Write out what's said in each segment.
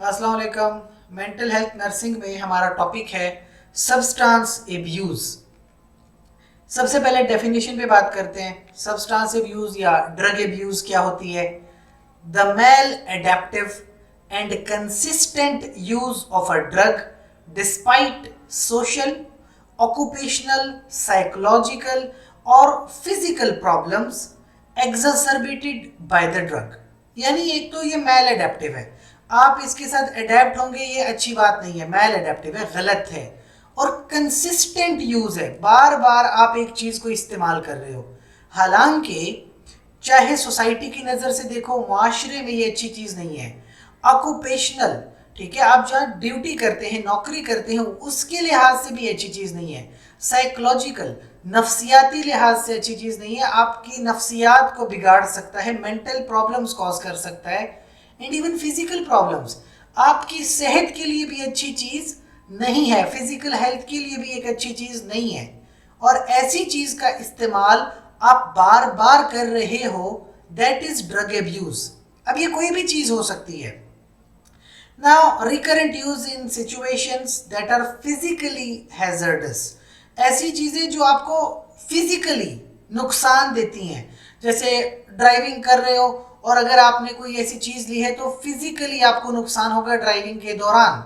अस्सलाम वालेकुम। Mental health nursing में हमारा टॉपिक है सब्सटेंस एब्यूज़। सबसे पहले डेफिनेशन पे बात करते हैं। सब्सटेंस एब्यूज़ या ड्रग एब्यूज़ क्या होती है? The maladaptive and consistent use of a drug despite social, occupational, psychological और physical problems exacerbated by the drug. यानी एक तो ये मेल एडेप्टिव है, आप इसके साथ अडेप्ट होंगे, ये अच्छी बात नहीं है, मेल एडेप्टिव है, गलत है। और कंसिस्टेंट यूज है, बार बार आप एक चीज को इस्तेमाल कर रहे हो। हालांकि चाहे सोसाइटी की नज़र से देखो, माशरे में ये अच्छी चीज़ नहीं है। ऑक्यूपेशनल, ठीक है, आप जहाँ ड्यूटी करते हैं, नौकरी करते हैं, उसके लिहाज से भी अच्छी चीज़ नहीं है। साइकोलॉजिकल, नफ्सियाती लिहाज से अच्छी चीज़ नहीं है, आपकी नफ्सियात को बिगाड़ सकता है, मेंटल प्रॉब्लम्स कॉज कर सकता है, एंड इवन फिजिकल प्रॉब्लम्स। आपकी सेहत के लिए भी अच्छी चीज़ नहीं है, फिजिकल हेल्थ के लिए भी एक अच्छी चीज़ नहीं है। और ऐसी चीज़ का इस्तेमाल आप बार बार कर रहे हो, दैट इज ड्रग एब्यूज। अब ये कोई भी चीज हो सकती है। Now recurrent use in situations that are physically hazardous, ऐसी चीजें जो आपको फिजिकली नुकसान देती हैं। जैसे ड्राइविंग कर रहे हो और अगर आपने कोई ऐसी चीज ली है तो फिजिकली आपको नुकसान होगा ड्राइविंग के दौरान,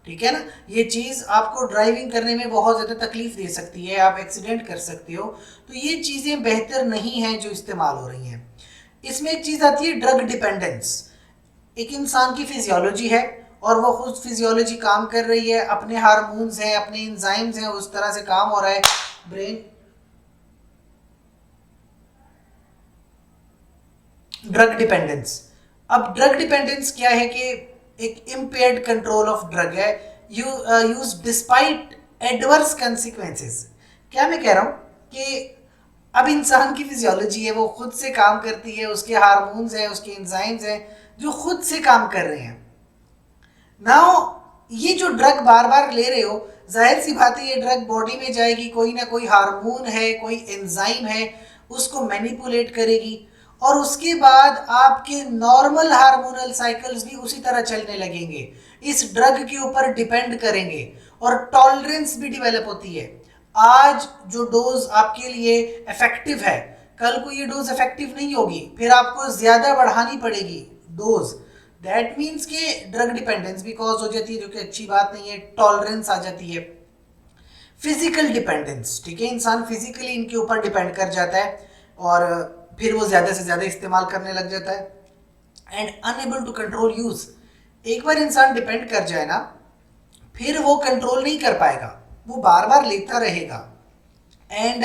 ठीक है ना। ये चीज़ आपको ड्राइविंग करने में बहुत ज़्यादा तकलीफ दे सकती है, आप एक्सीडेंट कर सकते हो। तो ये चीज़ें बेहतर नहीं हैं जो इस्तेमाल हो रही हैं। इसमें एक चीज़ आती है ड्रग डिपेंडेंस। एक इंसान की फिजियोलॉजी है और वो खुद फिजियोलॉजी काम कर रही है, अपने हार्मोन्स हैं, अपने इंजाइम्स हैं, उस तरह से काम हो रहा है ब्रेन। ड्रग डिपेंडेंस, अब ड्रग डिपेंडेंस क्या है कि एक इम्पेयर्ड कंट्रोल ऑफ ड्रग है, यूज डिस्पाइट एडवर्स कंसिक्वेंसेस। क्या मैं कह रहा हूँ कि अब इंसान की फिजियोलॉजी है, वो खुद से काम करती है, उसके हार्मोन्स हैं, उसके एंजाइम्स हैं जो खुद से काम कर रहे हैं। नाउ ये जो ड्रग बार बार ले रहे हो, जाहिर सी बात है ये ड्रग बॉडी में जाएगी, कोई ना कोई हार्मोन है, कोई एंजाइम है, उसको मैनिपुलेट करेगी और उसके बाद आपके नॉर्मल हार्मोनल साइकिल्स भी उसी तरह चलने लगेंगे, इस ड्रग के ऊपर डिपेंड करेंगे और टॉलरेंस भी डेवलप होती है। आज जो डोज आपके लिए इफेक्टिव है, कल को ये डोज इफेक्टिव नहीं होगी, फिर आपको ज्यादा बढ़ानी पड़ेगी डोज। दैट मीन्स कि ड्रग डिपेंडेंस भी कॉज हो जाती है, जो कि अच्छी बात नहीं है, टॉलरेंस आ जाती है। फिजिकल डिपेंडेंस, ठीक है, इंसान फिजिकली इनके ऊपर डिपेंड कर जाता है और फिर वो ज़्यादा से ज़्यादा इस्तेमाल करने लग जाता है। And unable to control use, एक बार इंसान डिपेंड कर जाए ना, फिर वो कंट्रोल नहीं कर पाएगा, वो बार बार लेता रहेगा। And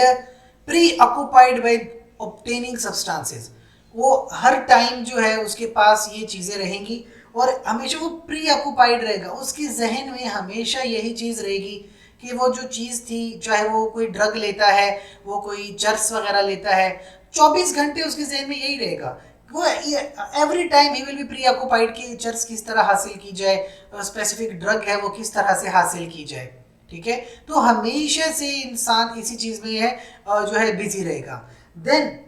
pre occupied by obtaining substances, वो हर टाइम जो है उसके पास ये चीज़ें रहेंगी और हमेशा वो प्री ऑक्यूपाइड रहेगा, उसके जहन में हमेशा यही चीज़ रहेगी कि वो जो चीज़ थी, चाहे वो कोई ड्रग लेता है, वो कोई चर्स वगैरह लेता है, 24 घंटे उसके जहन में यही रहेगा। वो every time he will be pre occupied कि चर्स किस तरह हासिल की जाए, स्पेसिफिक ड्रग है वो किस तरह से हासिल की जाए, ठीक है। तो हमेशा से इंसान इसी चीज़ में है जो है बिजी रहेगा। Then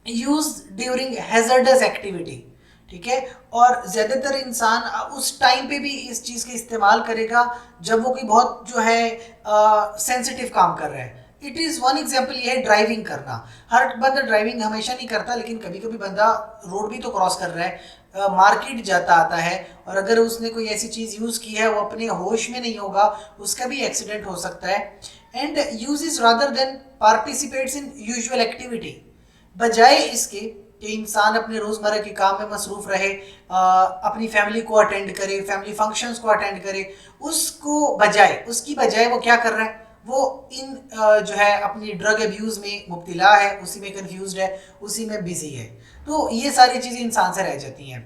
use during hazardous activity, ठीक है, और ज़्यादातर इंसान उस टाइम पे भी इस चीज़ का इस्तेमाल करेगा जब वो कोई बहुत जो है सेंसिटिव काम कर रहा है। इट इज़ वन एग्जाम्पल ये है ड्राइविंग करना। हर बंदा ड्राइविंग हमेशा नहीं करता, लेकिन कभी कभी बंदा रोड भी तो क्रॉस कर रहा है, मार्केट जाता आता है, और अगर उसने कोई ऐसी चीज़ यूज़ की है, वो अपने होश में नहीं होगा, उसका भी एक्सीडेंट हो सकता है। And use is rather than participates in usual activity, बजाय इसके कि इंसान अपने रोज़मर्रा के काम में मसरूफ़ रहे, अपनी फैमिली को अटेंड करे, फैमिली फंक्शंस को अटेंड करे, उसको बजाय उसकी बजाय वो क्या कर रहा है, वो इन जो है अपनी ड्रग अब्यूज़ में मुब्तला है, उसी में कंफ्यूज्ड है, उसी में बिजी है। तो ये सारी चीज़ें इंसान से रह जाती हैं।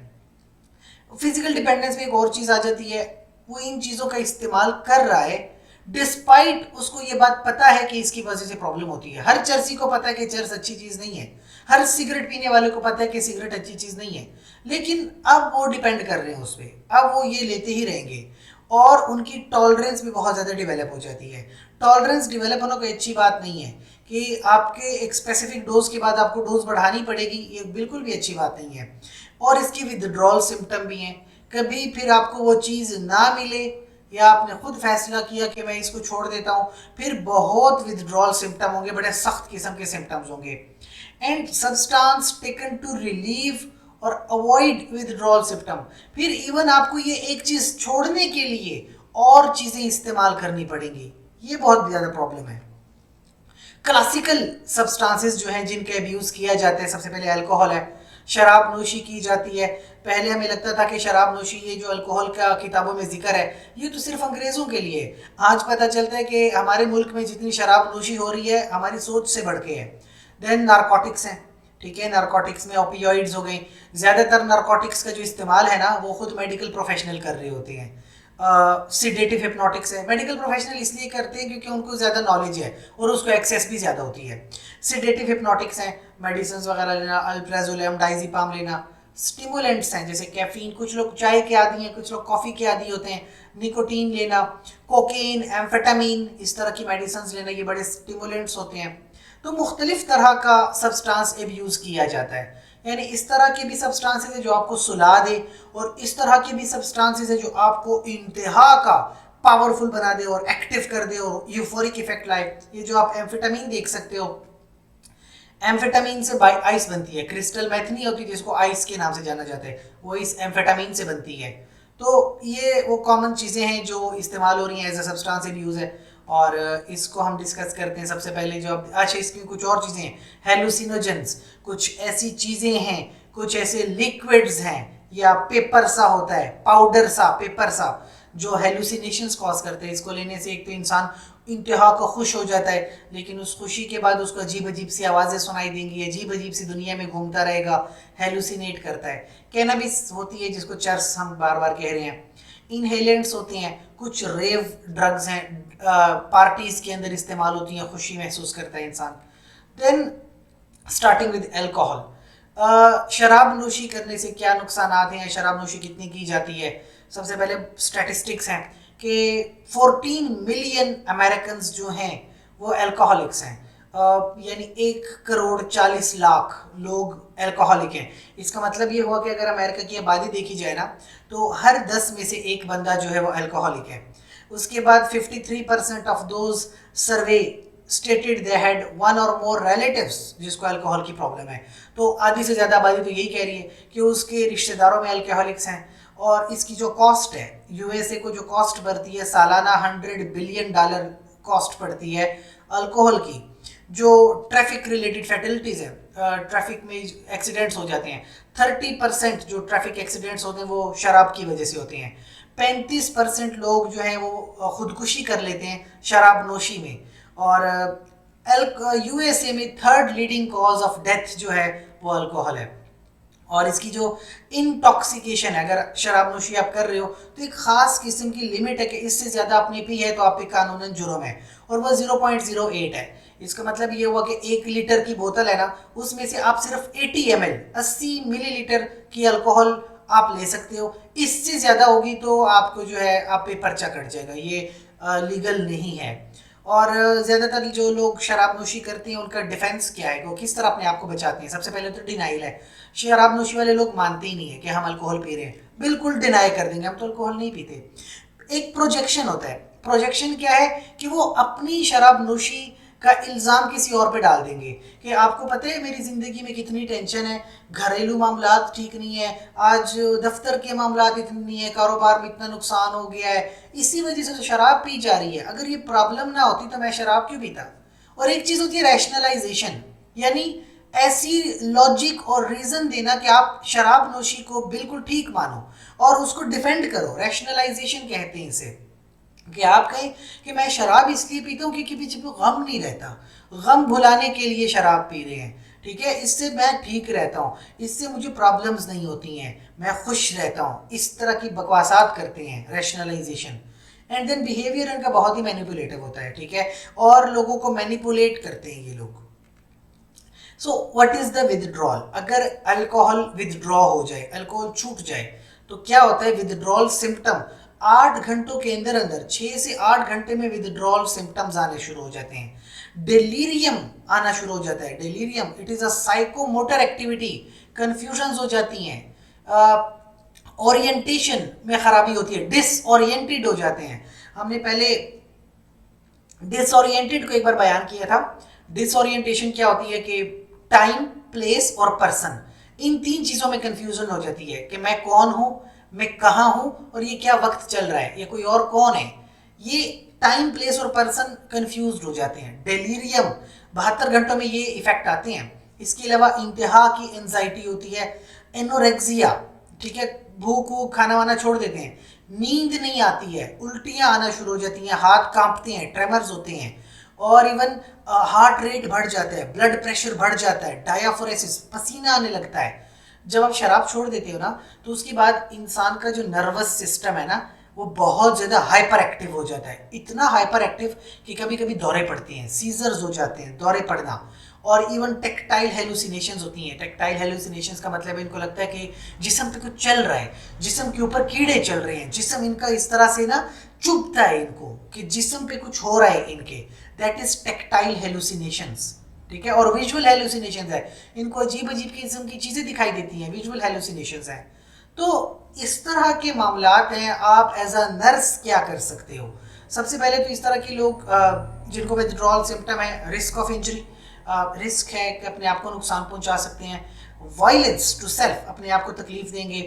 फिजिकल डिपेंडेंस में एक और चीज़ आ जाती है, वो इन चीज़ों का इस्तेमाल कर रहा है डिस्पाइट उसको ये बात पता है कि इसकी वजह से प्रॉब्लम होती है। हर चर्सी को पता है कि चर्स अच्छी चीज़ नहीं है, हर सिगरेट पीने वाले को पता है कि सिगरेट अच्छी चीज़ नहीं है, लेकिन अब वो डिपेंड कर रहे हैं उस पर, अब वो ये लेते ही रहेंगे और उनकी टॉलरेंस भी बहुत ज़्यादा डेवलप हो जाती है। टॉलरेंस डेवलप होना कोई अच्छी बात नहीं है कि आपके एक स्पेसिफिक डोज के बाद आपको डोज बढ़ानी पड़ेगी, ये बिल्कुल भी अच्छी बात नहीं है। और इसकी विदड्रॉल सिम्टम भी हैं, कभी फिर आपको वो चीज़ ना मिले या आपने खुद फैसला किया कि मैं इसको छोड़ देता हूँ, फिर बहुत विथड्रॉल सिम्टम होंगे, बड़े सख्त किस्म के सिम्टम्स होंगे। And substance taken to relieve और अवॉइड विथड्रॉल सिम्टम, फिर इवन आपको ये एक चीज़ छोड़ने के लिए और चीज़ें इस्तेमाल करनी पड़ेंगी। ये बहुत ज़्यादा प्रॉब्लम है। क्लासिकल सब्सटेंसेस जो हैं जिनके अब्यूज़ किया जाता है, सबसे पहले अल्कोहल है, शराब नोशी की जाती है। पहले हमें लगता था कि शराब नोशी, ये जो अल्कोहल का किताबों में जिक्र है, ये तो सिर्फ अंग्रेज़ों के लिए है। आज पता चलता है कि हमारे मुल्क में जितनी शराब नोशी हो रही है हमारी सोच से बढ़ के है। देन नारकोटिक्स हैं, ठीक है, नारकोटिक्स में ओपियोइड्स हो गए। ज़्यादातर नारकोटिक्स का जो इस्तेमाल है ना वो खुद मेडिकल प्रोफेशनल कर रहे होते हैं। सिडेटिव हिप्नोटिक्स है, मेडिकल प्रोफेशनल इसलिए करते हैं क्योंकि उनको ज़्यादा नॉलेज है और उसको एक्सेस भी ज़्यादा होती है। सिडेटिव हिप्नोटिक्स हैं, मेडिसिन वगैरह लेना, अल्प्राजोलम, डाइज़ेपाम लेना। स्टिमुलेंट्स हैं जैसे कैफीन, कुछ लोग चाय के आदी हैं, कुछ लोग कॉफ़ी के आदी होते हैं। निकोटीन लेना, कोकेन, एम्फेटामिन, इस तरह की मेडिसिन लेना, ये बड़े स्टिमुलेंट्स होते हैं। तो मुख्तलिफ तरह का सब्सटेंस एब्यूज़ किया जाता है। यानी इस तरह के भी सब्सटेंसेस है जो आपको सुला दे और इस तरह के भी सब्सटेंसेस है जो आपको इंतहा का पावरफुल बना दे और एक्टिव कर दे और यूफोरिक इफेक्ट लाए। ये जो आप एम्फेटामिन देख सकते हो, एम्फेटामिन से बाई आइस बनती है, क्रिस्टल मेथ नहीं होती जिसको आइस के नाम से जाना जाता है, वो इस एम्फेटामिन से बनती है। तो ये वो कॉमन चीज़ें हैं जो इस्तेमाल हो रही हैं एज अ सब्सटेंस यूज़ है और इसको हम डिस्कस करते हैं। सबसे पहले जो अच्छा, इसकी कुछ और चीज़ें हैं, हेलुसिनोजेंस, कुछ ऐसी चीज़ें हैं, कुछ ऐसे लिक्विड्स हैं या पेपर सा होता है, पाउडर सा, पेपर सा, जो हेलुसिनेशंस कॉज करते हैं। इसको लेने से एक तो इंसान इंतहा को खुश हो जाता है, लेकिन उस खुशी के बाद उसको अजीब अजीब सी आवाज़ें सुनाई देंगी, अजीब अजीब सी दुनिया में घूमता रहेगा, हेलुसिनेट करता है। कैनबिस होती है जिसको चर्स हम बार बार कह रहे हैं। इनहेलेंट्स होते हैं, कुछ रेव ड्रग्स हैं, पार्टीज़ के अंदर इस्तेमाल होती हैं, खुशी महसूस करता है इंसान। देन स्टार्टिंग विद अल्कोहल, शराब नोशी करने से क्या नुकसान हैं, शराब नोशी कितनी की जाती है। सबसे पहले स्टैटिस्टिक्स हैं कि 14 मिलियन अमेरिकन जो हैं वो अल्कोहलिक्स हैं, यानी 1,40,00,000 लोग अल्कोहलिक हैं। इसका मतलब ये हुआ कि अगर अमेरिका की आबादी देखी जाए ना तो हर 10 में से एक बंदा जो है वो अल्कोहलिक है। उसके बाद 53% of those survey stated they had one और मोर रिलेटिव्स जिसको अल्कोहल की प्रॉब्लम है। तो आधी से ज़्यादा आबादी तो यही कह रही है कि उसके रिश्तेदारों में अल्कोहलिक्स हैं। और इसकी जो कॉस्ट है, यूएसए को जो कॉस्ट बढ़ती है सालाना $100 बिलियन कॉस्ट पड़ती है अल्कोहल की। जो ट्रैफिक रिलेटेड फैटलिटीज़ हैं, ट्रैफिक में एक्सीडेंट्स हो जाते हैं, 30% जो ट्रैफिक एक्सीडेंट्स होते हैं वो शराब की वजह से होते हैं। 35% लोग जो हैं वो खुदकुशी कर लेते हैं शराब नोशी में। और यूएसए में 3rd leading cause of death जो है वो अल्कोहल है। और इसकी जो इंटॉक्सिकेशन है, अगर शराब नोशी आप कर रहे हो तो एक ख़ास किस्म की लिमिट है कि इससे ज़्यादा आपने पी है तो आप पे कानूनन जुर्म है, और वह 0.08 है। इसका मतलब ये हुआ कि 1 लीटर की बोतल है ना, उसमें से आप सिर्फ 80 ml 80 मिलीलीटर की अल्कोहल आप ले सकते हो। इससे ज़्यादा होगी तो आपको जो है आप पे पर्चा कट जाएगा, ये लीगल नहीं है। और ज़्यादातर जो लोग शराब नोशी करते हैं उनका डिफेंस क्या है, वो किस तरह अपने आप को बचाते हैं। सबसे पहले तो डिनाइल है। शराब नोशी वाले लोग मानते ही नहीं है कि हम अल्कोहल पी रहे हैं, बिल्कुल डिनाई कर देंगे हम तो अल्कोहल नहीं पीते। एक प्रोजेक्शन होता है। प्रोजेक्शन क्या है कि वो अपनी शराब नोशी का इल्ज़ाम किसी और पे डाल देंगे कि आपको पता है मेरी ज़िंदगी में कितनी टेंशन है, घरेलू मामलात ठीक नहीं है, आज दफ्तर के मामलात इतनी नहीं है, कारोबार में इतना नुकसान हो गया है, इसी वजह से तो शराब पी जा रही है। अगर ये प्रॉब्लम ना होती तो मैं शराब क्यों पीता। और एक चीज़ होती है रैशनलाइजेशन, यानी ऐसी लॉजिक और रीज़न देना कि आप शराब नोशी को बिल्कुल ठीक मानो और उसको डिफेंड करो। रैशनलाइजेशन कहते हैं इसे, कि आप कहें कि मैं शराब इसलिए पीता हूँ क्योंकि पीछे गम नहीं रहता, गम भुलाने के लिए शराब पी रहे हैं, ठीक है, इससे मैं ठीक रहता हूँ, इससे मुझे प्रॉब्लम्स नहीं होती हैं, मैं खुश रहता हूँ। इस तरह की बकवासात करते हैं, रैशनलाइजेशन। एंड देन बिहेवियर इनका बहुत ही मैनिपुलेटिव होता है, ठीक है, और लोगों को मैनिपुलेट करते हैं ये लोग। So what is the withdrawal. अगर अल्कोहल विदड्रॉ हो जाए, अल्कोहल छूट जाए, तो क्या होता है विदड्रॉल सिम्टम 8 घंटों के अंदर अंदर 6 से 8 घंटे में विदड्रॉल सिम्टम्स आने शुरू हो जाते हैं। डेलीरियम आना शुरू हो जाता है। Delirium it is a psychomotor activity, confusions हो जाती हैं, ओरिएंटेशन में खराबी होती है, डिसओरिएंटेड हो जाते हैं। हमने पहले डिसओरिएंटेड को एक बार बयान किया था। डिसओरिएंटेशन क्या होती है कि टाइम, प्लेस और पर्सन, इन तीन चीजों में कंफ्यूजन हो जाती है कि मैं कौन हूं, मैं कहां हूं और ये क्या वक्त चल रहा है, ये कोई और कौन है। ये टाइम, प्लेस और पर्सन कंफ्यूज हो जाते हैं। डेलीरियम, 72 घंटों में ये इफेक्ट आते हैं। इसके अलावा इंतहा की एंजाइटी होती है। एनोरेक्सिया, ठीक है, भूख वूख खाना वाना छोड़ देते हैं। नींद नहीं आती है, उल्टियां आना शुरू हो जाती हैं, हाथ कांपते हैं, ट्रेमर्स होते हैं, और इवन हार्ट रेट बढ़ जाता है, ब्लड प्रेशर बढ़ जाता है, डायाफोरेसिस, पसीना आने लगता है। जब आप शराब छोड़ देते हो ना, तो उसके बाद इंसान का जो नर्वस सिस्टम है ना, वो बहुत ज़्यादा हाइपर एक्टिव हो जाता है। इतना हाइपर एक्टिव कि कभी कभी दौरे पड़ते हैं, सीजर्स हो जाते हैं, दौरे पड़ना। और इवन टेक्टाइल हेलुसिनेशंस होती हैं। टेक्टाइल हेलुसिनेशंस का मतलब इनको लगता है कि जिस्म पे कुछ चल रहा है, जिस्म के ऊपर कीड़े चल रहे हैं, जिस्म इनका इस तरह से ना चुभता है इनको कि जिस्म पे कुछ हो रहा है इनके। दैट इज टेक्टाइल हेलुसिनेशंस, ठीक है। और विजुअल हेलुसिनेशंस है, इनको अजीब अजीब किस्म की चीज़ें दिखाई देती हैं, विजुअल हेलुसिनेशंस हैं। तो इस तरह के मामलात हैं। आप एज अ नर्स क्या कर सकते हो? सबसे पहले तो इस तरह के लोग जिनको विथड्रॉल सिम्टम है, रिस्क ऑफ इंजरी, रिस्क है कि अपने आप को नुकसान पहुंचा सकते हैं। वायलेंस टू सेल्फ, अपने आप को तकलीफ देंगे।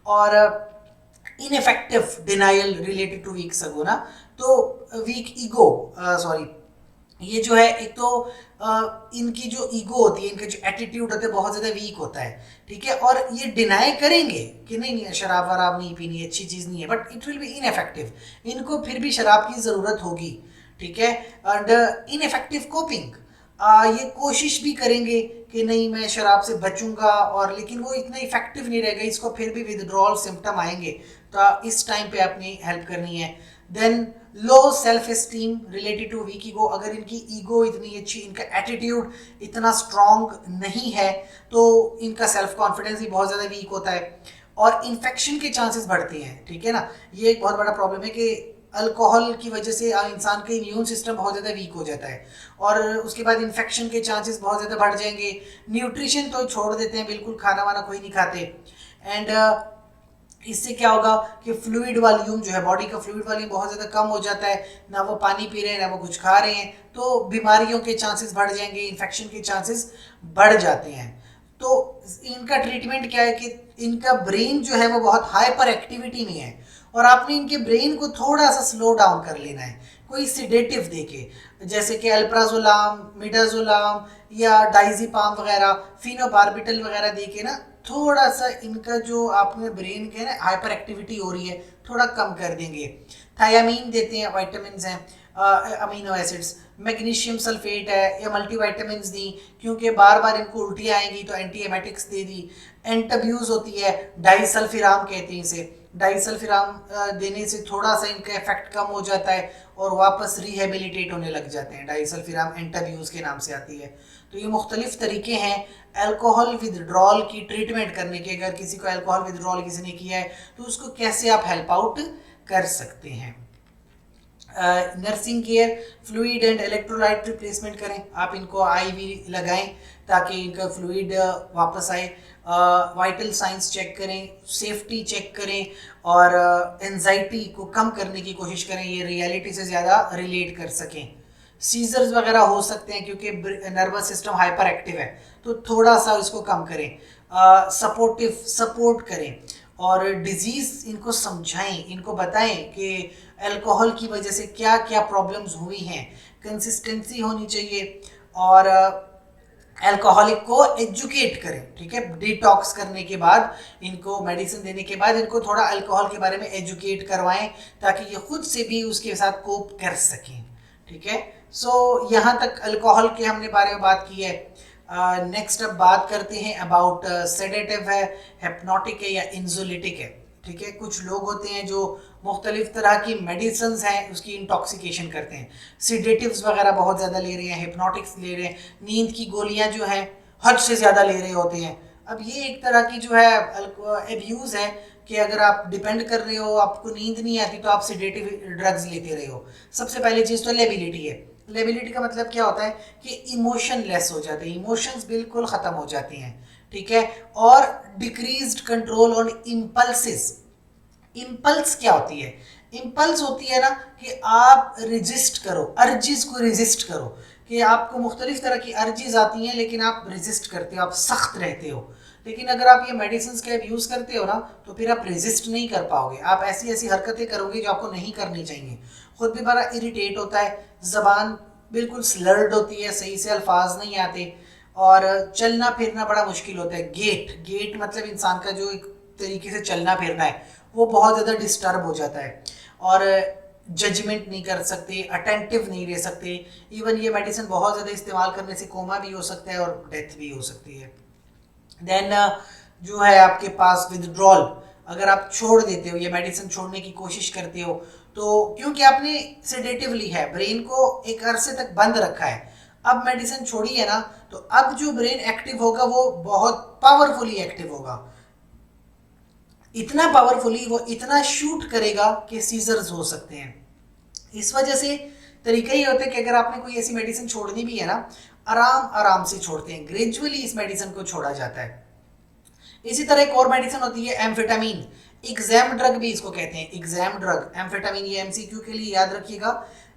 और ineffective denial related to weak सगो ना, तो वीक ईगो, सॉरी, ये जो है एक तो इनकी जो ईगो होती है, इनका जो एटीट्यूड होता है बहुत ज़्यादा वीक होता है, ठीक है। और ये डिनाई करेंगे कि नहीं नहीं शराब वराब नहीं पीनी, अच्छी चीज़ नहीं है, but it will be ineffective. इनको फिर भी शराब की ज़रूरत होगी, ठीक है। एंड इनफेक्टिव कोपिंग, ये कोशिश भी करेंगे कि नहीं मैं शराब से बचूंगा, और लेकिन वो इतना इफेक्टिव नहीं रहेगा, इसको फिर भी विथड्रॉल सिम्टम आएंगे। तो इस टाइम पे अपनी हेल्प करनी है। Then low self esteem related to weak ego, अगर इनकी ईगो इतनी अच्छी, इनका एटीट्यूड इतना स्ट्रॉन्ग नहीं है, तो इनका सेल्फ कॉन्फिडेंस भी बहुत ज़्यादा वीक होता है। और इन्फेक्शन के चांसेस बढ़ते हैं, ठीक है ना। ये एक बहुत बड़ा प्रॉब्लम है कि अल्कोहल की वजह से इंसान का इम्यून सिस्टम बहुत ज़्यादा वीक हो जाता है, और उसके बाद इन्फेक्शन के चांसेस बहुत ज़्यादा बढ़ जाएंगे। न्यूट्रिशन तो छोड़ देते हैं, बिल्कुल खाना वाना कोई नहीं खाते। एंड इससे क्या होगा कि फ्लूइड वॉल्यूम जो है, बॉडी का फ्लूइड वॉल्यूम बहुत ज़्यादा कम हो जाता है, ना वो पानी पी रहे हैं ना वो कुछ खा रहे हैं, तो बीमारियों के चांसेस बढ़ जाएंगे, इन्फेक्शन के चांसेस बढ़ जाते हैं। तो इनका ट्रीटमेंट क्या है कि इनका ब्रेन जो है वो बहुत हाइपर एक्टिविटी में है, और आपने इनके ब्रेन को थोड़ा सा स्लो डाउन कर लेना है, कोई सिडेटिव देके, जैसे कि अल्प्राजोलाम, मिडाजोलाम या डाइजीपाम वगैरह, फिनोबार्बिटल वगैरह देके ना थोड़ा सा इनका जो आपने ब्रेन के ना हाइपर एक्टिविटी हो रही है थोड़ा कम कर देंगे। थायामीन देते हैं, वाइटामिन हैं, अमीनो एसिड्स, मैग्नीशियम सल्फेट है, या मल्टीवाइटामिन दी, क्योंकि बार बार इनको उल्टियाँ आएंगी तो एंटीएमेटिक्स दे दी। एंटाब्यूज होती है, डाइसल्फिराम कहते हैं इसे। डाइसल्फिराम देने से थोड़ा सा इनका इफेक्ट कम हो जाता है और वापस रिहेबिलिटेट होने लग जाते हैं। डाइसल्फिराम एंटाब्यूज के नाम से आती है। तो ये मुख्तलिफ तरीके हैं अल्कोहल विदड्रॉल की ट्रीटमेंट करने के। अगर किसी को अल्कोहल विदड्रॉल किसी ने किया है तो उसको कैसे आप हेल्प आउट कर सकते हैं। Nursing care, fluid and electrolyte replacement करें, आप इनको आईवी लगाएं ताकि इनका फ्लूइड वापस आए। वाइटल साइंस चेक करें, सेफ्टी चेक करें, और एंजाइटी को कम करने की कोशिश करें, ये रियलिटी से ज़्यादा रिलेट कर सकें। सीजर्स वगैरह हो सकते हैं क्योंकि नर्वस सिस्टम हाइपर एक्टिव है, तो थोड़ा सा इसको कम करें। सपोर्ट करें, और डिजीज़ इनको समझाएं, इनको बताएं कि अल्कोहल की वजह से क्या क्या प्रॉब्लम्स हुई हैं। कंसिस्टेंसी होनी चाहिए, और अल्कोहलिक को एजुकेट करें, ठीक है। डिटॉक्स करने के बाद, इनको मेडिसिन देने के बाद इनको थोड़ा अल्कोहल के बारे में एजुकेट करवाएं ताकि ये खुद से भी उसके साथ कोप कर सकें, ठीक है। सो यहाँ तक अल्कोहल के हमने बारे में बात की है। नेक्स्ट अब बात करते हैं अबाउट सेडेटिव है, हिप्नोटिक है या इंजोलिटिक है, ठीक है। कुछ लोग होते हैं जो मुख्तलिफ तरह की मेडिसिन हैं उसकी इंटॉक्सिकेशन करते हैं, सीडेटिव्स वगैरह बहुत ज़्यादा ले रहे हैं, हिप्नोटिक्स ले रहे हैं, नींद की गोलियां जो हैं हद से ज़्यादा ले रहे होते हैं। अब ये एक तरह की जो है एब्यूज़ है कि अगर आप डिपेंड कर रहे हो, आपको नींद नहीं आती तो आप सीडेटिव ड्रग्स लेते रहे हो। सबसे पहली चीज़ तो लेबिलिटी है। लेबिलिटी का मतलब क्या होता है कि इमोशन लेस हो जाते हैं, इमोशंस बिल्कुल ख़त्म हो जाती हैं, ठीक है, और decreased control on impulses. Impulse क्या होती है? इम्पल्स होती है ना कि आप रेजिस्ट करो, अर्जिस को रेजिस्ट करो, कि आपको मुख्तलिफ तरह की अर्जिस आती हैं लेकिन आप रेजिस्ट करते हो, आप सख्त रहते हो। लेकिन अगर आप ये मेडिसिन का यूज़ करते हो ना तो फिर आप रेजिस्ट नहीं कर पाओगे, आप ऐसी ऐसी हरकतें करोगे जो आपको नहीं करनी चाहिए। खुद भी बड़ा इरिटेट होता है, ज़बान बिल्कुल स्लर्ड होती है, सही से अल्फाज नहीं आते, और चलना फिरना बड़ा मुश्किल होता है। गेट गेट मतलब इंसान का जो एक तरीके से चलना फिरना है वो बहुत ज़्यादा डिस्टर्ब हो जाता है, और जजमेंट नहीं कर सकते, अटेंटिव नहीं रह सकते। इवन ये मेडिसिन बहुत ज़्यादा इस्तेमाल करने से कोमा भी हो सकता है और डेथ भी हो सकती है। देन जो है आपके पास विदड्रॉल, अगर आप छोड़ देते हो, ये मेडिसिन छोड़ने की कोशिश करते हो, तो क्योंकि आपने सेडेटिव ली है, ब्रेन को एक अरसे तक बंद रखा है, अब मेडिसिन छोड़ी है ना, तो अब जो ब्रेन एक्टिव होगा वो बहुत पावरफुली एक्टिव होगा, इतना पावरफुली, वो इतना शूट करेगा कि सीजर्स हो सकते हैं। इस वजह से तरीका ये होता है कि अगर आपने कोई ऐसी मेडिसिन छोड़नी भी है ना, आराम आराम से छोड़ते हैं, ग्रेजुअली इस मेडिसिन को छोड़ा जाता है। इसी तरह एक और मेडिसिन होती है एम्फेटामीन, एग्जाम ड्रग भी इसको कहते हैं, एग्जाम ड्रग एम्फेटामीन। ये एमसीक्यू के लिए याद रखिएगा,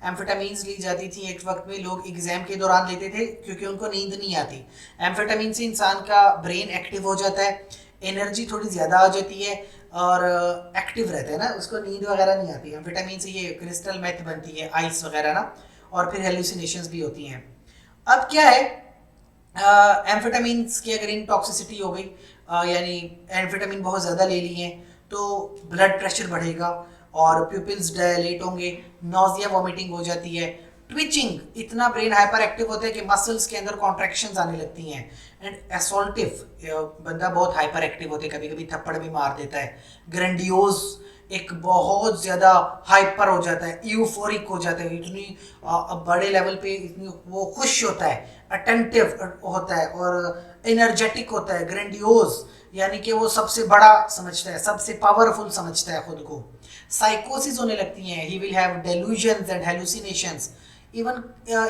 एम्फेटामीन ली जाती थी एक वक्त में, लोग एग्जाम के दौरान लेते थे क्योंकि उनको नींद नहीं आती। एम्फेटामीन से इंसान का ब्रेन एक्टिव हो जाता है, एनर्जी थोड़ी ज़्यादा आ जाती है और एक्टिव रहता है ना, उसको नींद वगैरह नहीं आती। एम्फेटामीन से ये क्रिस्टल मेथ बनती है, आइस वगैरह ना, और फिर हेलुसिनेशंस भी होती हैं। अब क्या है, एम्फेटामिन की अगर इनटॉक्सिसिटी हो गई, यानी एम्फेटामिन बहुत ज़्यादा ले लिए तो ब्लड प्रेशर बढ़ेगा और प्यूपिल्स डायलेट होंगे, नॉजिया वॉमिटिंग हो जाती है, ट्विचिंग, इतना ब्रेन हाइपर एक्टिव होता है कि मसल्स के अंदर कॉन्ट्रैक्शंस आने लगती हैं, एंड असॉल्टिव, बंदा बहुत हाइपर एक्टिव होता है, कभी कभी थप्पड़ भी मार देता है, ग्रैंडियोज, एक बहुत ज़्यादा हाइपर हो जाता है, यूफोरिक हो जाता है, इतनी बड़े लेवल पे इतनी वो खुश होता है, अटेंटिव होता है और एनर्जेटिक होता है, ग्रैंडियोज, यानी कि वो सबसे बड़ा समझता है, सबसे पावरफुल समझता है खुद को। साइकोसिस होने लगती हैं, he will have delusions and hallucinations, even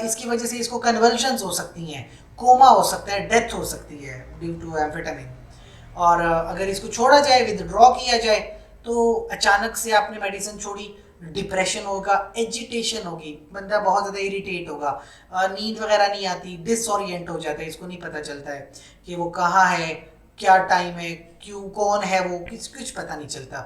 इसकी वजह से इसको कन्वर्जन्स हो सकती हैं, कोमा हो सकता है, डेथ हो सकती है ड्यू टू एम्फेटामिन। और अगर इसको छोड़ा जाए, विदड्रॉ किया जाए, तो अचानक से आपने मेडिसिन छोड़ी, डिप्रेशन होगा, एजिटेशन होगी, बंदा बहुत ज़्यादा इरिटेट होगा, नींद वगैरह नहीं आती, डिसओरिएंट हो जाता है, इसको नहीं पता चलता है कि वो कहाँ है, क्या टाइम है, क्यों, कौन है वो, कुछ पता नहीं चलता।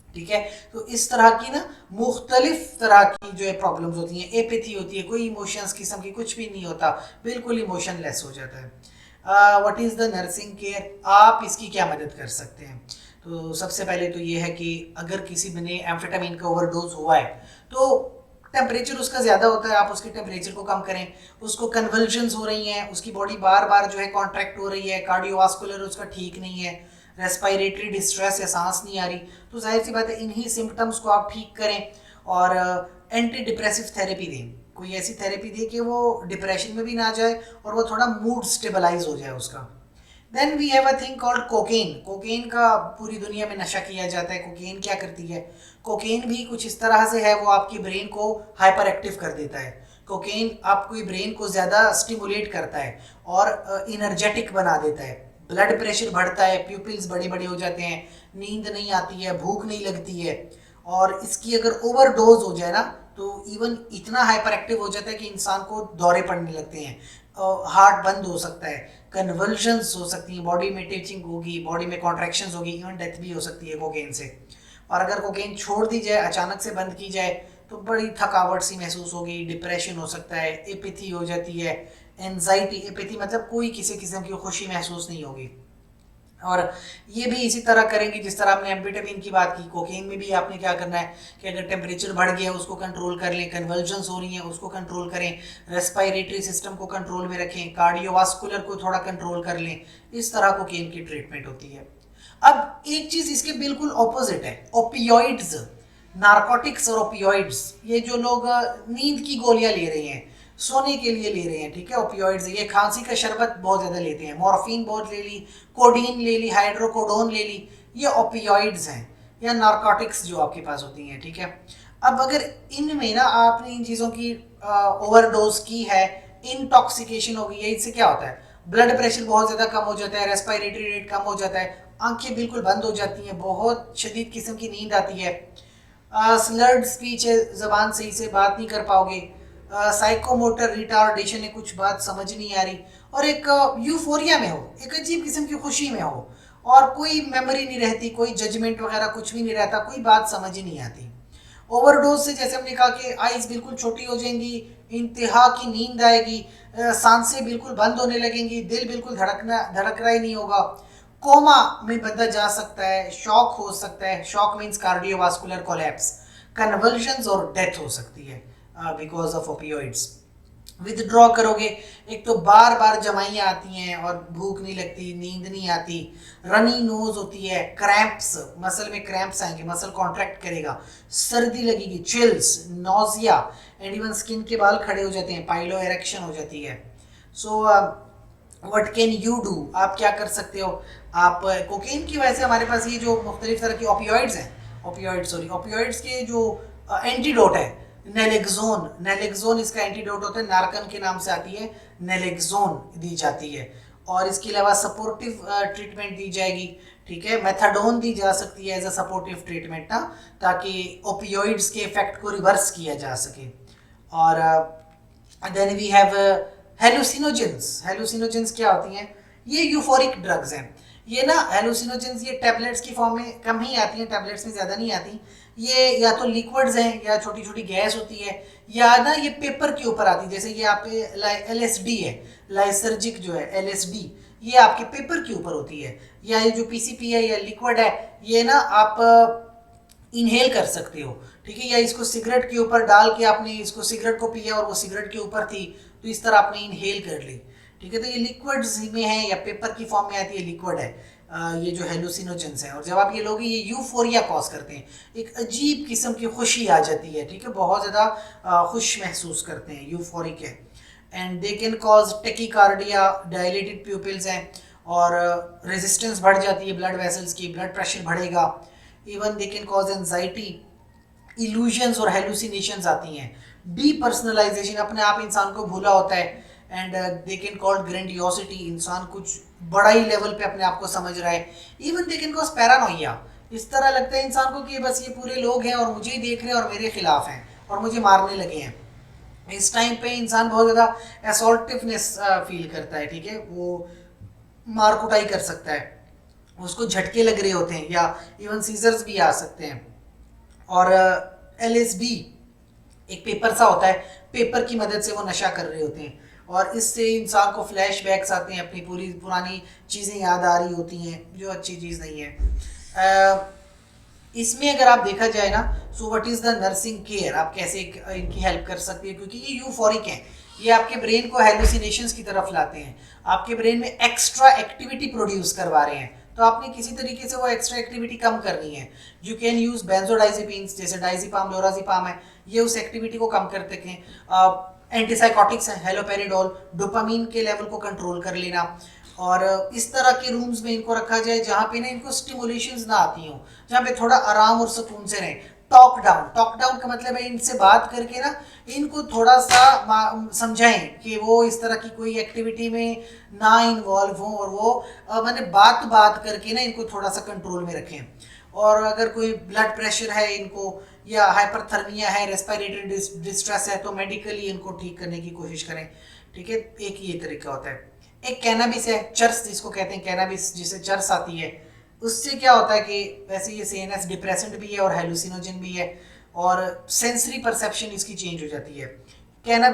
ठीक है, तो इस तरह की ना मुख्तलिफ तरह की जो है प्रॉब्लम्स होती हैं, एपैथी होती है, कोई इमोशंस किस्म की कुछ भी नहीं होता, बिल्कुल इमोशनलेस हो जाता है। What is the nursing care, आप इसकी क्या मदद कर सकते हैं? तो सबसे पहले तो ये है कि अगर किसी ने एम्फेटामिन का ओवरडोज हुआ है तो टेम्परेचर उसका ज़्यादा होता है, आप उसके टेम्परेचर को कम करें, उसको कन्वल्जन्स हो रही हैं, उसकी बॉडी बार बार जो है कॉन्ट्रैक्ट हो रही है, कार्डियोवास्कुलर उसका ठीक नहीं है, रेस्पिरेटरी डिस्ट्रेस है, सांस नहीं आ रही, तो जाहिर सी बात है इन्हीं सिम्टम्स को आप ठीक करें और एंटी डिप्रेसिव थेरेपी दें, कोई ऐसी थेरेपी दें कि वो डिप्रेशन में भी ना जाए और वो थोड़ा मूड स्टेबलाइज हो जाए उसका। Then we have a thing called cocaine, cocaine का पूरी दुनिया में नशा किया जाता है। कोकेन क्या करती है? कोकेन भी कुछ इस तरह से है, वो आपकी ब्रेन को हाइपर एक्टिव कर देता है। कोकेन आपकी ब्रेन को ज़्यादा स्टिमुलेट करता है और इनर्जेटिक बना देता है, ब्लड प्रेशर बढ़ता है, प्यूपिल्स बड़े बड़े हो जाते हैं, नींद नहीं आती है, भूख नहीं लगती है, और इसकी अगर ओवरडोज हो जाए ना तो इवन इतना हाइपर एक्टिव हो जाता है कि इंसान को दौरे पड़ने लगते हैं, हार्ट बंद हो सकता है, कन्वल्जन्स हो सकती हैं, बॉडी में टिचिंग होगी, बॉडी में कॉन्ट्रैक्शंस होगी, इवन डेथ भी हो सकती है कोकेन से। और अगर कोकेन छोड़ दी जाए, अचानक से बंद की जाए, तो बड़ी थकावट सी महसूस होगी, डिप्रेशन हो सकता है, एपैथी हो जाती है, एनजाइटी, एपैथी मतलब कोई किसी किस्म की खुशी महसूस नहीं होगी। और ये भी इसी तरह करेंगे जिस तरह आपने एम्फेटामिन की बात की, कोकेन में भी आपने क्या करना है कि अगर टेम्परेचर बढ़ गया उसको कंट्रोल कर लें, कन्वल्जन्स हो रही हैं उसको कंट्रोल करें, रेस्पिरेटरी सिस्टम को कंट्रोल में रखें, कार्डियोवास्कुलर को थोड़ा कंट्रोल कर लें, इस तरह कोकेन की ट्रीटमेंट होती है। अब एक चीज़ इसके बिल्कुल ऑपोजिट है, ओपियोइड्स, नारकोटिक्स और ओपियोइड्स, ये जो लोग नींद की गोलियां ले रहे हैं, सोने के लिए ले रहे हैं, ठीक है, ओपियोइड्स, ये खांसी का शरबत बहुत ज़्यादा लेते हैं, मॉर्फिन बहुत ले ली, कोडीन ले ली, हाइड्रोकोडोन ले ली, ये ओपियोइड्स हैं या नारकोटिक्स जो आपके पास होती हैं, ठीक है। अब अगर इनमें ना आपने इन चीज़ों की ओवरडोज की है, इंटॉक्सिकेशन हो गई है, इससे क्या होता है, ब्लड प्रेशर बहुत ज़्यादा कम हो जाता है, रेस्पिरेटरी रेट कम हो जाता है, आंखें बिल्कुल बंद हो जाती हैं, बहुत शदीद किस्म की नींद आती है, स्लर्ड स्पीच है, ज़बान सही से बात नहीं कर पाओगे, साइकोमोटर रिटार्डेशन है, कुछ बात समझ नहीं आ रही, और एक यूफोरिया में हो, एक अजीब किस्म की खुशी में हो, और कोई मेमोरी नहीं रहती, कोई जजमेंट वगैरह कुछ भी नहीं रहता, कोई बात समझ ही नहीं आती। ओवरडोज से जैसे हमने कहा कि आइज बिल्कुल छोटी हो जाएंगी, इंतहा की नींद आएगी, सांसें बिल्कुल बंद होने लगेंगी, दिल बिल्कुल धड़क रहा ही नहीं होगा, कोमा में बंदा जा सकता है, शॉक हो सकता है, shock means cardiovascular collapse, convulsions और डेथ हो सकती है बिकॉज ऑफ ओपियोइड्स। विदड्रॉ करोगे, एक तो बार बार जमाइयाँ आती हैं और भूख नहीं लगती, नींद नहीं आती, रनी नोज होती है, क्रैम्प्स, मसल में क्रैम्प्स आएंगे, मसल कॉन्ट्रैक्ट करेगा, सर्दी लगेगी, chills, nausea, and even skin के बाल खड़े हो जाते हैं, पाइलो एरेक्शन हो जाती है। So what can you do, आप क्या कर सकते हो? आप कोकेन की वजह से हमारे पास ये जो मुख्तलिफ तरह की ओपियोइड्स के जो एंटीडोट है, नेलेक्सोन इसका एंटीडोट होता है, नार्कन के नाम से आती है, नेलेक्सोन दी जाती है, और इसके अलावा सपोर्टिव ट्रीटमेंट दी जाएगी, ठीक है, मेथाडोन दी जा सकती है एज अ सपोर्टिव ट्रीटमेंट ना, ताकि ओपियोइड्स के इफेक्ट को रिवर्स किया जा सके। और देन वी हैव हेलुसिनोजेंस क्या होती हैं? ये यूफोरिक ड्रग्स हैं। ये ना हेलुसिनोजेंस ये टैबलेट्स की फॉर्म में कम ही आती हैं, टैबलेट्स में ज़्यादा नहीं आती। ये या तो लिक्विड्स हैं या छोटी छोटी गैस होती है, या ना ये पेपर के ऊपर आती है, जैसे ये आप LSD है, लाइसर्जिक जो है LSD, ये आपके पेपर के ऊपर होती है, या ये जो PCP है या लिक्विड है, ये ना आप इनहेल कर सकते हो, ठीक है, या इसको सिगरेट के ऊपर डाल के आपने इसको सिगरेट को पिया और वो सिगरेट के ऊपर थी, तो इस तरह आपने इनहेल कर ली, ठीक है। तो ये लिक्विड्स में है या पेपर की फॉर्म में आती है, लिक्विड है, ये जो हेलुसिनोजेंस है, और जब आप ये लोगे ये यूफोरिया कॉज करते हैं, एक अजीब किस्म की खुशी आ जाती है, ठीक है, बहुत ज़्यादा खुश महसूस करते हैं, यूफोरिक है। And they can cause tachycardia, dilated pupils हैं, और रेजिस्टेंस बढ़ जाती है ब्लड वेसल्स की, ब्लड प्रेशर बढ़ेगा, even they can cause anxiety, illusions और हेलुसिनेशंस आती हैं, डीपर्सनलाइजेशन, अपने आप इंसान को भूला होता है, एंड दे कैन कॉल्ड ग्रेंडियोसिटी, इंसान कुछ बड़ा ही लेवल पे अपने आप को समझ रहा है, even they can cause paranoia, इस तरह लगता है इंसान को कि बस ये पूरे लोग हैं और मुझे ही देख रहे हैं और मेरे खिलाफ हैं और मुझे मारने लगे हैं। इस टाइम पे इंसान बहुत ज़्यादा असॉल्टिवनेस फील करता है, ठीक है, वो मार कुटाई कर सकता है, उसको झटके लग रहे होते हैं, या इवन सीजर्स भी आ सकते हैं। और LSD एक पेपर सा होता है, पेपर की मदद से वो नशा कर रहे होते हैं, और इससे इंसान को फ्लैशबैक्स आते हैं, अपनी पूरी पुरानी चीज़ें याद आ रही होती हैं, जो अच्छी चीज़ नहीं है। इसमें अगर आप देखा जाए ना, so what is the nursing care, आप कैसे इनकी हेल्प कर सकती है, क्योंकि ये यूफोरिक हैं, ये आपके ब्रेन को हेलुसिनेशंस की तरफ लाते हैं, आपके ब्रेन में एक्स्ट्रा एक्टिविटी प्रोड्यूस करवा रहे हैं, तो आपने किसी तरीके से वो एक्स्ट्रा एक्टिविटी कम करनी है। यू कैन यूज बेंजोडाइजेपिन्स, जैसे डाइजिपाम, लोराजिपाम है, ये उस एक्टिविटी को कम करते हैं। एंटीसाइकोटिक्स हैं, हेलोपेरिडोल, डोपामीन के लेवल को कंट्रोल कर लेना, और इस तरह के रूम्स में इनको रखा जाए जहाँ पे ना इनको स्टिमुलेशंस ना आती हों, जहाँ पे थोड़ा आराम और सुकून से रहें। टॉक डाउन का मतलब है इनसे बात करके ना इनको थोड़ा सा समझाएं कि वो इस तरह की कोई एक्टिविटी में ना इन्वॉल्व हों, और वो मैंने बात करके ना इनको थोड़ा सा कंट्रोल में रखें। और अगर कोई ब्लड प्रेशर है इनको, या हाइपरथर्मिया है, रेस्पिरेटरी डिस्ट्रेस है, तो मेडिकली इनको ठीक करने की कोशिश करें, ठीक है, एक ये तरीका होता है। एक कैनाबिस है, चर्स जिसको कहते हैं, कैनाबिस जिसे चर्स आती है, उससे क्या होता है कि वैसे ये CNS डिप्रेसेंट भी है और हेलुसिनोजन भी है, और सेंसरी परसेप्शन इसकी चेंज हो जाती है।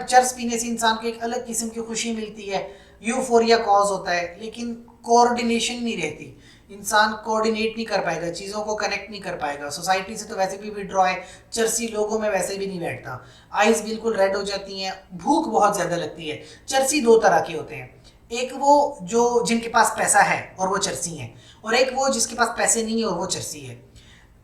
चर्स पीने से इंसान को एक अलग किस्म की खुशी मिलती है, यूफोरिया कॉज होता है, लेकिन कोऑर्डिनेशन नहीं रहती, इंसान कोऑर्डिनेट नहीं कर पाएगा, चीज़ों को कनेक्ट नहीं कर पाएगा, सोसाइटी से तो वैसे भी विड्रॉ है, चर्सी लोगों में वैसे भी नहीं बैठता, आइज बिल्कुल रेड हो जाती हैं, भूख बहुत ज़्यादा लगती है। चर्सी दो तरह के होते हैं, एक वो जो जिनके पास पैसा है और वो चर्सी हैं, और एक वो जिसके पास पैसे नहीं है और वो चर्सी है।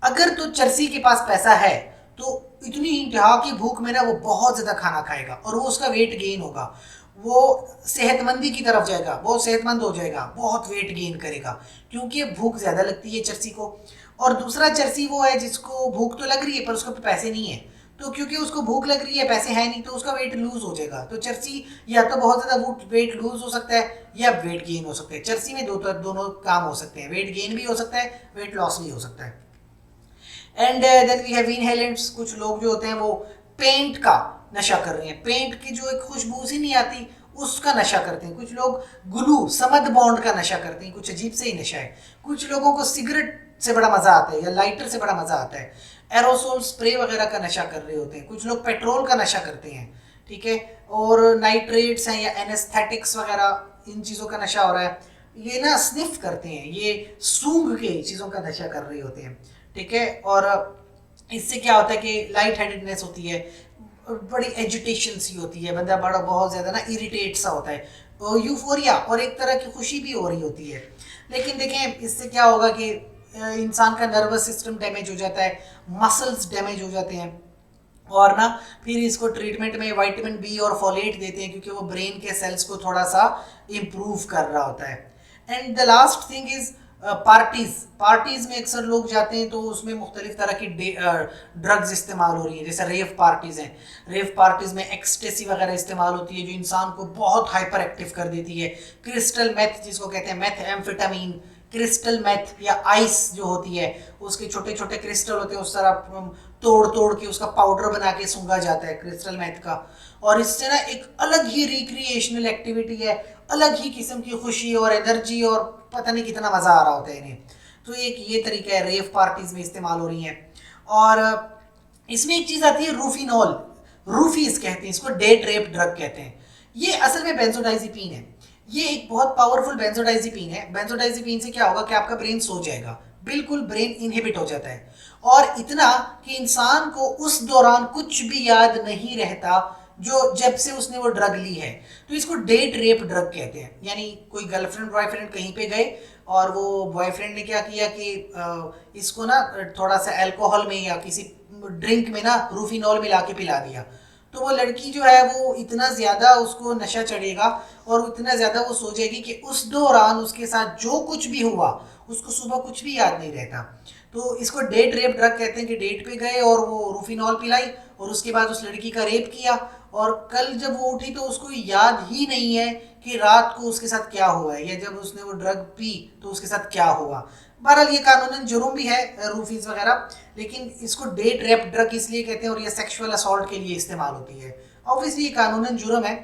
अगर तो चर्सी के पास पैसा है तो इतनी इंतहा की भूख में ना वो बहुत ज़्यादा खाना खाएगा और वो उसका वेट गेन होगा, वो सेहतमंदी की तरफ जाएगा, बहुत सेहतमंद हो जाएगा, बहुत वेट गेन करेगा, क्योंकि भूख ज़्यादा लगती है चर्सी को। और दूसरा चर्सी वो है जिसको भूख तो लग रही है पर उसके पैसे नहीं है, तो क्योंकि उसको भूख लग रही है, पैसे हैं नहीं, तो उसका वेट लूज हो जाएगा। तो चर्सी या तो बहुत ज़्यादा वेट लूज हो सकता है या वेट गेन हो सकता है। चर्सी में दोनों काम हो सकते हैं, वेट गेन भी हो सकता है, वेट लॉस भी हो सकता है। And then we have inhalants. कुछ लोग जो होते हैं वो पेंट का नशा कर रहे हैं, पेंट की जो एक खुशबू सी नहीं आती उसका नशा करते हैं। कुछ लोग ग्लू समद बॉन्ड का नशा करते हैं, कुछ अजीब से ही नशा है। कुछ लोगों को सिगरेट से बड़ा मजा आता है या लाइटर से बड़ा मजा आता है। एरोसोल स्प्रे वगैरह का नशा कर रहे होते हैं। कुछ लोग पेट्रोल का नशा करते हैं, ठीक है। और नाइट्रेट्स हैं या एनेस्थेटिक्स वगैरह, इन चीज़ों का नशा हो रहा है। ये ना स्निफ करते हैं, ये सूंघ के चीज़ों का नशा कर रहे होते हैं, ठीक है। और इससे क्या होता है कि लाइट हेडेडनेस होती है, बड़ी एजिटेशन सी होती है, बंदा बड़ा बहुत ज़्यादा ना इरिटेट सा होता है, यूफोरिया और एक तरह की खुशी भी हो रही होती है। लेकिन देखें इससे क्या होगा कि इंसान का नर्वस सिस्टम डैमेज हो जाता है, मसल्स डैमेज हो जाते हैं। और ना फिर इसको ट्रीटमेंट में विटामिन बी और फोलेट देते हैं क्योंकि वो ब्रेन के सेल्स को थोड़ा सा इम्प्रूव कर रहा होता है। And the last thing is parties में अक्सर लोग जाते हैं तो उसमें मुख्तलिफ तरह की ड्रग्स इस्तेमाल हो रही है। जैसे रेव पार्टीज हैं, रेव पार्टीज में एक्सटेसी वगैरह इस्तेमाल होती है जो इंसान को बहुत हाइपर एक्टिव कर देती है। क्रिस्टल मेथ जिसको कहते हैं, मेथ एम्फेटामीन, क्रिस्टल मेथ या आइस जो होती है, उसके छोटे छोटे क्रिस्टल होते हैं, उस तरह तोड़ तोड़ के उसका पाउडर बना के सूंघा जाता है क्रिस्टल मेथ का। और इससे ना एक अलग ही रिक्रिएशनल एक्टिविटी है, अलग ही किस्म की खुशी और एनर्जी और पता नहीं कितना मज़ा आ रहा होता है इन्हें। तो एक ये तरीका है, रेव पार्टीज में इस्तेमाल हो रही हैं। और इसमें एक चीज़ आती है रूफिनॉल, रूफीज कहते हैं इसको, डेट रेप ड्रग कहते हैं। ये असल में बेंजोडाइजिपीन है, ये एक बहुत पावरफुल बेंजोडाइजिपीन है। बेंजोडाइजिपीन से क्या होगा कि आपका ब्रेन सो जाएगा, बिल्कुल ब्रेन इनहिबिट हो जाता है, और इतना कि इंसान को उस दौरान कुछ भी याद नहीं रहता जो जब से उसने वो ड्रग ली है। तो इसको डेट रेप ड्रग कहते हैं। यानी कोई गर्लफ्रेंड बॉयफ्रेंड कहीं पे गए और वो बॉयफ्रेंड ने क्या किया कि इसको ना थोड़ा सा अल्कोहल में या किसी ड्रिंक में ना रूफिनॉल मिला के पिला दिया। तो वो लड़की जो है वो इतना ज़्यादा उसको नशा चढ़ेगा और इतना ज़्यादा वो सोचेगी कि उस दौरान उसके साथ जो कुछ भी हुआ उसको सुबह कुछ भी याद नहीं रहता। तो इसको डेट रेप ड्रग कहते हैं कि डेट पे गए और वो रूफिनॉल पिलाई और उसके बाद उस लड़की का रेप किया, और कल जब वो उठी तो उसको याद ही नहीं है कि रात को उसके साथ क्या हुआ है या जब उसने वो ड्रग पी तो उसके साथ क्या हुआ। बहरहाल ये कानूनन जुर्म भी है रूफीज वगैरह, लेकिन इसको डेट रेप ड्रग इसलिए कहते हैं और ये सेक्सुअल असॉल्ट के लिए इस्तेमाल होती है। ऑब्वियसली ये कानूनन जुर्म है,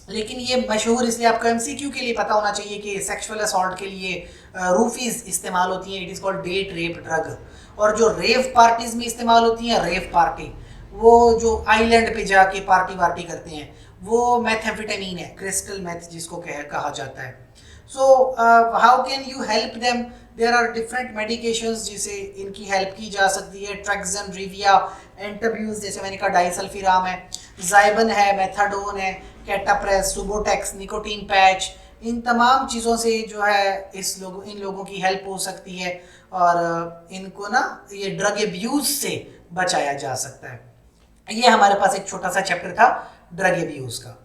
लेकिन ये मशहूर इसलिए आपको एमसीक्यू के लिए पता होना चाहिए कि सेक्सुअल असॉल्ट के लिए रूफीज इस्तेमाल होती हैं। It is called date rape drug. और जो रेव पार्टीज में इस्तेमाल होती हैं, रेव पार्टी, वो जो आइलैंड पे जाके पार्टी वार्टी करते हैं, वो मेथेम्फेटामीन है, क्रिस्टल मेथ जिसको कहा जाता है। So how can you help them? There are different medications जिसे इनकी हेल्प की जा सकती है। ट्रेक्सन, रिविया, एंटाब्यूज, जैसे मैंने कहा डाइसल्फिराम है, ज़ाइबन है, मेथाडोन है, कैटाप्रेस, सुबोटेक्स, निकोटीन पैच, इन तमाम चीज़ों से जो है इन लोगों की हेल्प हो सकती है और इनको ना ये ड्रग एब्यूज़ से बचाया जा सकता है। ये हमारे पास एक छोटा सा चैप्टर था ड्रग एब्यूज़ का।